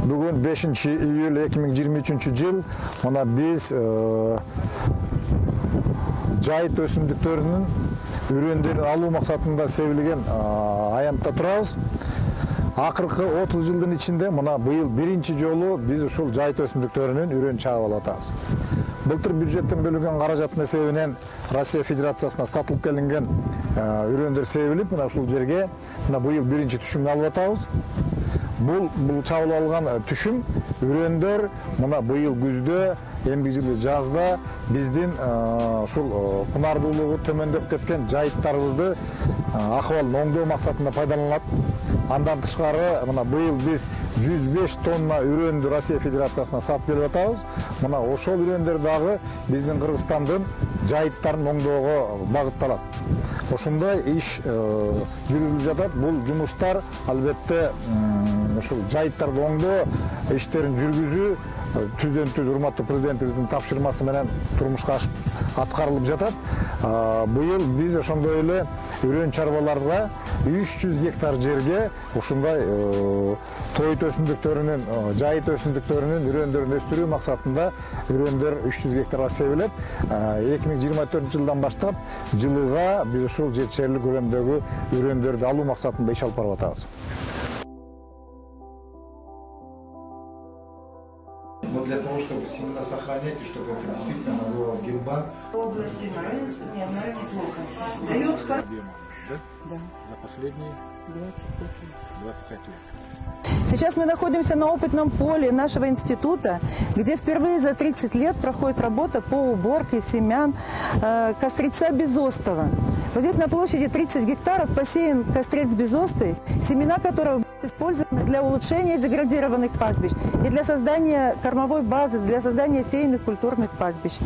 Бүгін 5 июль 2023 жыл мына біз жайыт өсімдіктерінің үрендерін алу мақсатында себілген аянтта тұрабыз. Ақырғы 30 жылдың içinde мына быйыл биринчи жолу біз ушул жайыт өсімдіктерінің үрен чагып алатабыз. Былтыр бюджеттен бөлінген қаражаттың есебінен Россия Федерациясына сатылып келінген үрендер себіліп, мына ушул жерге мына быйыл биринчи түшүмдү алып атабыз. Бұл чабылып алған түшім үрендер мына быйыл күздө, эмки жылы жазда биздин ушул кунардуулугу төмөндөп кеткен жайыттарыбызды акыбалын оңдоо максатында пайдаланылат. Андан тышкары мына быйыл биз 105 тонна үрөндү Россия Федерациясына сатып берип атабыз. Мына ошол үрөндөр дагы биздин Кыргызстандын жайыттарын оңдоого багытталат. Ошондой иш жүргүзүлүп жатат. Бул жумуштар албетте ушул жайыттарды оңдоо иштерин жүргүзүү түздөн түз урматтуу президентибиздин тапшырмасы менен турмушка аткарылып жатат. Быйыл биз ошондой эле үрөн чарбаларга 300 гектар жерге ушундай тоyut өсүмдүктөрүнүн, жайыт өсүмдүктөрүнүн үрөндөрүн өстүрүү максатында үрөндөр 300 гектарга себилет. 2024 жылдан баштап жылыга биз ушул жетишерлик көлөмдөгү үрөндөрдү алуу максатында иш алып барып атабыз. Но для того, чтобы семена сохранять и чтобы это действительно называлось генбанк. В области нравится, мне она неплохо. Дает Да? Да. За последние 25 лет. Сейчас мы находимся на опытном поле нашего института, где впервые за 30 лет проходит работа по уборке семян кострица безостого. Вот здесь на площади 30 гектаров посеян кострец безостый, семена которого будут использованы для улучшения деградированных пастбищ и для создания кормовой базы, для создания сеянных культурных пастбищ.